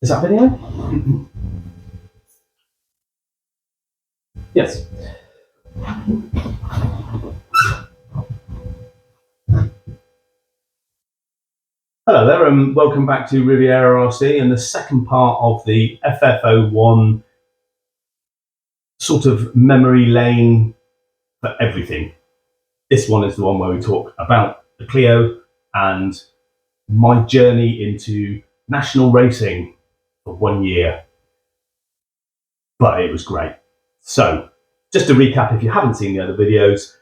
Is that video? Yes. Hello there and welcome back to Riviera RC and the second part of the FF01 sort of memory lane for everything. This one is the one where we talk about the Clio and my journey into national racing for 1 year. But it was great. So, just to recap, if you haven't seen the other videos,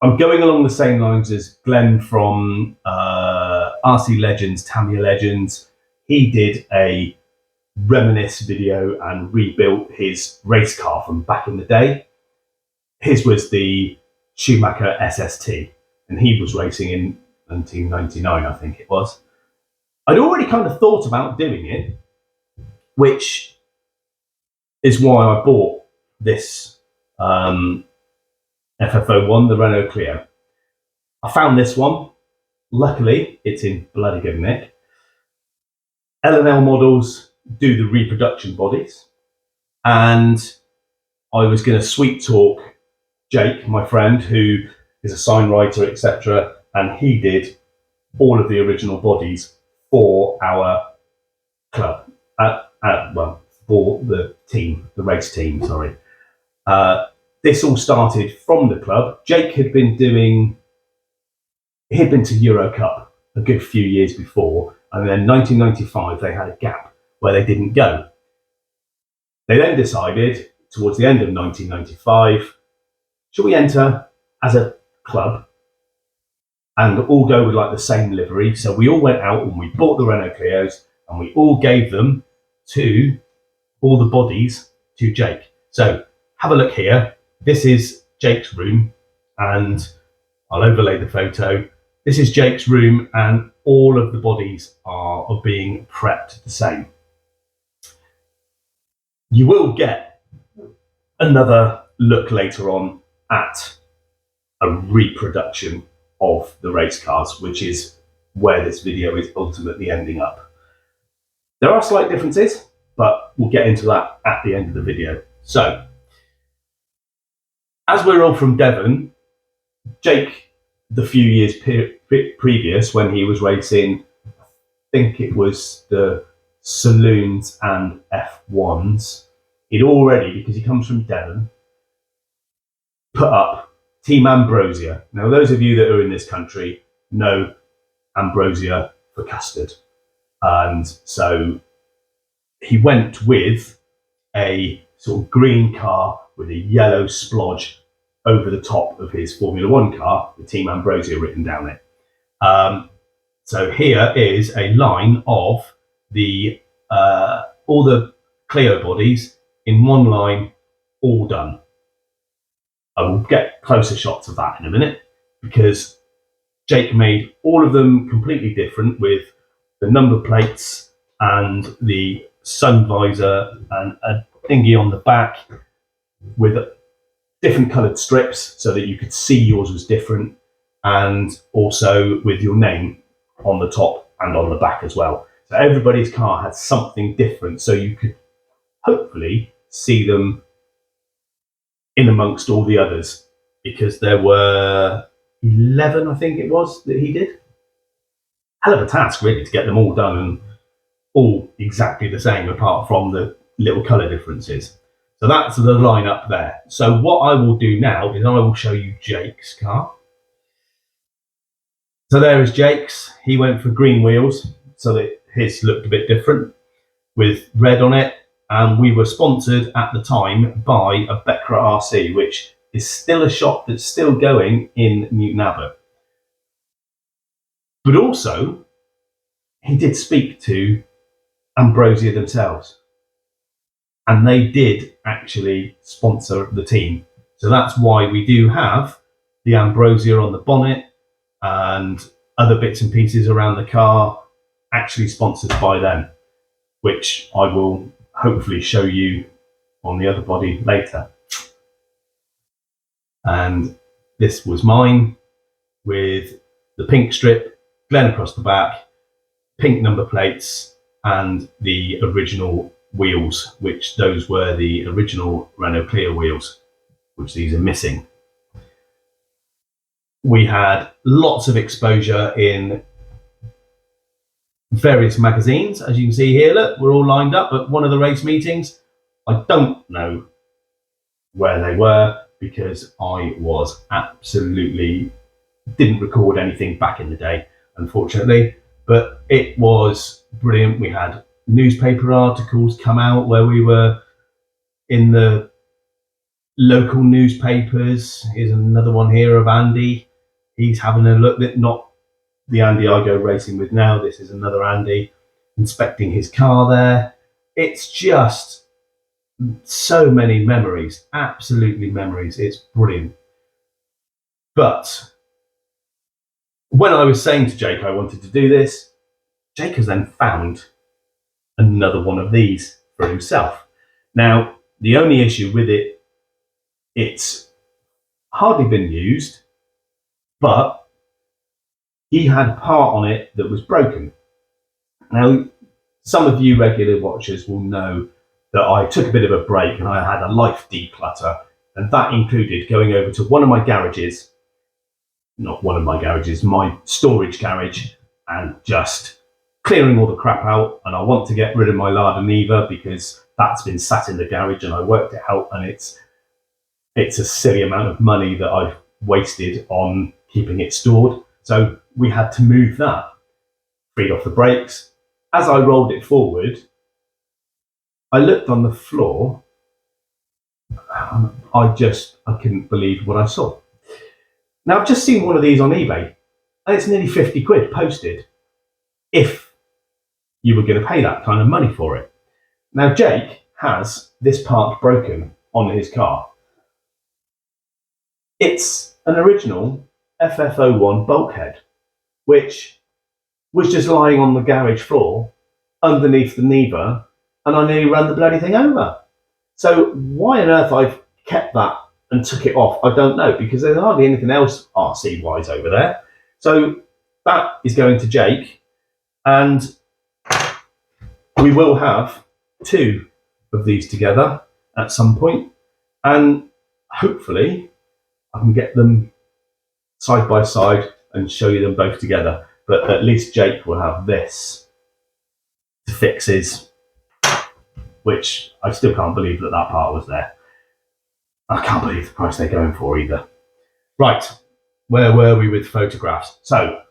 I'm going along the same lines as Glenn from RC Legends, Tamiya Legends. He did a Reminisce video and rebuilt his race car from back in the day. His was the Schumacher SST, and he was racing in 1999, I think it was. I'd already kind of thought about doing it, which is why I bought this FF01, the Renault Clio. I found this one. Luckily, it's in bloody good nick. L&L models do the reproduction bodies, and I was going to sweet talk Jake, my friend, who is a sign writer, etc., and he did all of the original bodies for our club. Well, for the team, the race team, sorry. This all started from the club. Jake had been to Eurocup a good few years before, and then 1995 they had a gap where they didn't go. They then decided towards the end of 1995, should we enter as a club and all go with like the same livery? So we all went out and we bought the Renault Clios and we all gave them to all the bodies to Jake. So have a look here. This is Jake's room, and I'll overlay the photo. This is Jake's room, and all of the bodies are being prepped the same. You will get another look later on at a reproduction of the race cars, which is where this video is ultimately ending up. There are slight differences, but we'll get into that at the end of the video. So, as we're all from Devon, Jake, the few years previous when he was racing, I think it was the saloons and F1s, he'd already, because he comes from Devon, put up Team Ambrosia. Now, those of you that are in this country know Ambrosia for custard. And so he went with a sort of green car with a yellow splodge over the top of his Formula One car, with Team Ambrosia written down it. So here is a line of the all the Clio bodies in one line, all done. I will get closer shots of that in a minute, because Jake made all of them completely different, with the number plates and the sun visor and a dinghy on the back with different coloured strips so that you could see yours was different, and also with your name on the top and on the back as well. So everybody's car had something different, so you could hopefully see them in amongst all the others, because there were 11, I think it was, that he did. Hell of a task, really, to get them all done and all exactly the same, apart from the little colour differences. So that's the lineup there. So what I will do now is I will show you Jake's car. So there is Jake's. He went for green wheels so that his looked a bit different with red on it. And we were sponsored at the time by a Beckra RC, which is still a shop that's still going in Newton Abbot. But also, he did speak to Ambrosia themselves, and they did actually sponsor the team. So that's why we do have the Ambrosia on the bonnet and other bits and pieces around the car actually sponsored by them, which I will hopefully show you on the other body later. And this was mine with the pink strip, Glen across the back, pink number plates, and the original wheels, which those were the original Renault Clio wheels, which these are missing. We had lots of exposure in various magazines. As you can see here, look, we're all lined up at one of the race meetings. I don't know where they were because I was absolutely didn't record anything back in the day, unfortunately, but it was brilliant. We had newspaper articles come out where we were in the local newspapers. Here's another one here of Andy. He's having a look at not the Andy I go racing with now. This is another Andy inspecting his car there. It's just so many memories, absolutely memories. It's brilliant. But when I was saying to Jake I wanted to do this, Jake has then found another one of these for himself. Now, the only issue with it, it's hardly been used, but he had a part on it that was broken. Now, some of you regular watchers will know that I took a bit of a break and I had a life declutter, and that included going over to one of my garages, not one of my garages, my storage garage, and just clearing all the crap out. And I want to get rid of my Lada Niva because that's been sat in the garage and I worked it out, and it's a silly amount of money that I've wasted on keeping it stored. So we had to move that, freed off the brakes. As I rolled it forward, I looked on the floor. I couldn't believe what I saw. Now, I've just seen one of these on eBay, and it's nearly 50 quid posted, if you were going to pay that kind of money for it. Now, Jake has this part broken on his car. It's an original FF01 bulkhead, which was just lying on the garage floor underneath the Niva, and I nearly ran the bloody thing over. So why on earth I've kept that and took it off, I don't know, because there's hardly anything else RC-wise over there. So that is going to Jake, and we will have two of these together at some point, and hopefully I can get them side by side and show you them both together. But at least Jake will have this to fix his, which I still can't believe that part was there. I can't believe the price they're going for either. Right, where were we with photographs? So,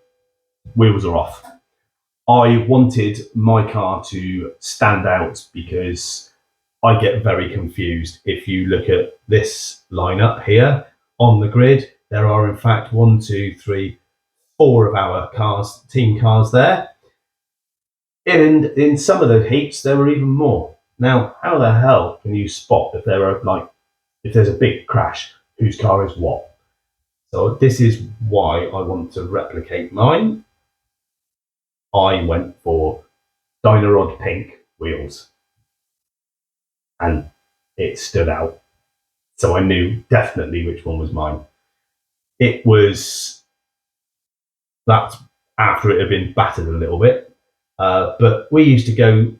wheels are off. I wanted my car to stand out because I get very confused. If you look at this lineup here on the grid, there are in fact 1, 2, 3, 4 of our cars, team cars there. And in some of the heats, there were even more. Now, how the hell can you spot if there's a big crash, whose car is what? So this is why I want to replicate mine. I went for Dynarod pink wheels, and it stood out. So I knew definitely which one was mine. It was that after it had been battered a little bit, but we used to go.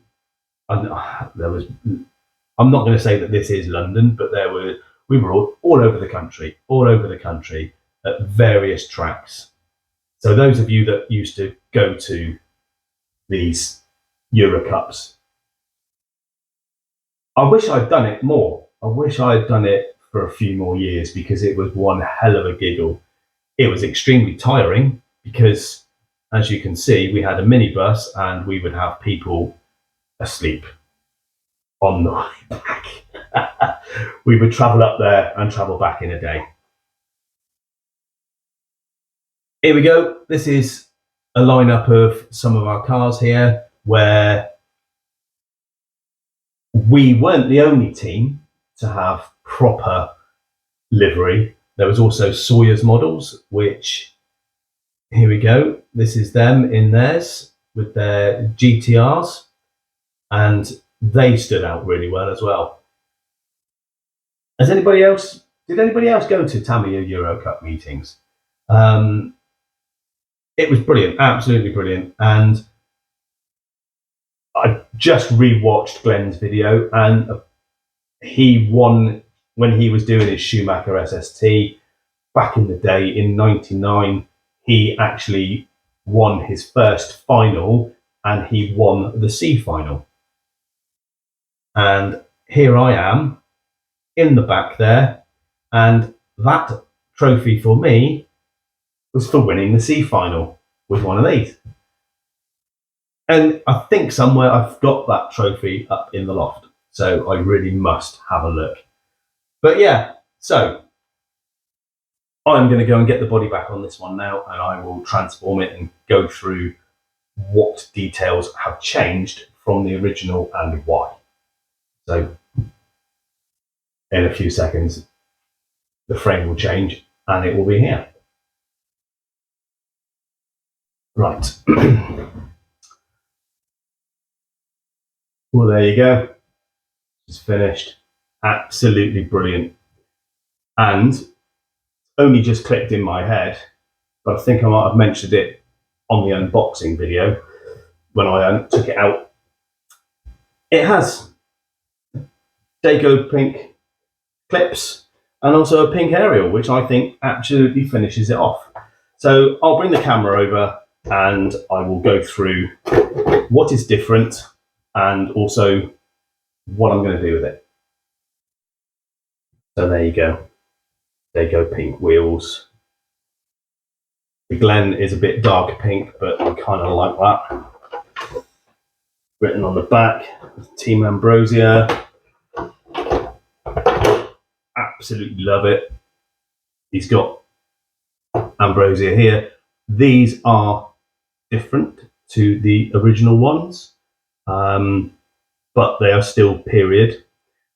There was. I'm not going to say that this is London, but we were all over the country at various tracks. So those of you that used to go to these Eurocups, I wish I'd done it more. I wish I had done it for a few more years because it was one hell of a giggle. It was extremely tiring because, as you can see, we had a minibus and we would have people asleep on the way back. We would travel up there and travel back in a day. Here we go. This is a lineup of some of our cars here where we weren't the only team to have proper livery. There was also Sawyer's models, which, here we go. This is them in theirs with their GTRs, and they stood out really well as well. Did anybody else go to Tamiya Eurocup meetings? It was brilliant, absolutely brilliant. And I just rewatched Glenn's video, and he won when he was doing his Schumacher SST back in the day in '99. He actually won his first final, and he won the C final. And here I am in the back there, and that trophy for me was for winning the C final with one of these. And I think somewhere I've got that trophy up in the loft, so I really must have a look. But yeah, so I'm going to go and get the body back on this one now, and I will transform it and go through what details have changed from the original and why. So in a few seconds, the frame will change and it will be here. Right. Well, there you go. It's finished. Absolutely brilliant. And only just clicked in my head, but I think I might have mentioned it on the unboxing video when I took it out. It has Dago pink clips and also a pink aerial, which I think absolutely finishes it off. So I'll bring the camera over and I will go through what is different and also what I'm going to do with it. So there you go. Dago pink wheels. The Glen is a bit darker pink, but I kind of like that. Written on the back, Team Ambrosia. Absolutely love it. He's got Ambrosia here. These are different to the original ones, but they are still period.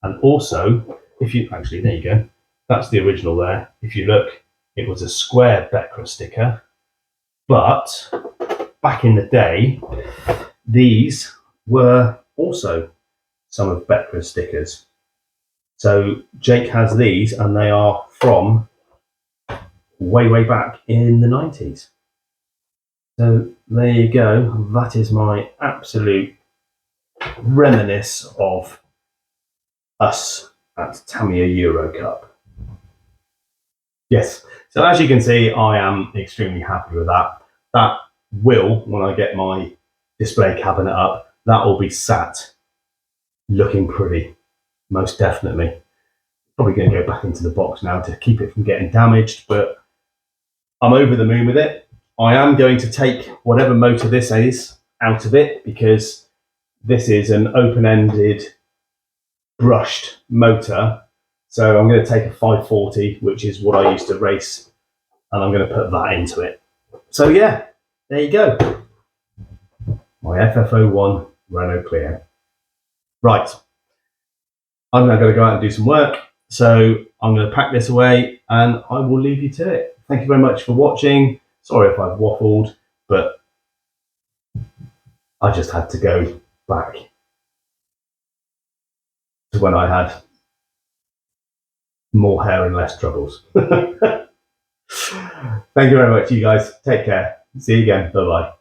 And also, if you actually, there you go. That's the original there. If you look, it was a square Pt2 sticker, but back in the day, these were also some of Pt2 stickers. So Jake has these, and they are from way back in the 90s. So there you go. That is my absolute reminisce of us at Tamiya Eurocup. Yes, so as you can see, I am extremely happy with that. That will, when I get my display cabinet up, that will be sat looking pretty, most definitely. Probably going to go back into the box now to keep it from getting damaged, but I'm over the moon with it. I am going to take whatever motor this is out of it, because this is an open-ended brushed motor. So I'm going to take a 540, which is what I used to race, and I'm going to put that into it. So yeah, there you go. My FF01 Renault Clio. Right. I'm now going to go out and do some work. So I'm going to pack this away and I will leave you to it. Thank you very much for watching. Sorry if I've waffled, but I just had to go back to when I had more hair and less troubles. Thank you very much, you guys. Take care. See you again. Bye-bye.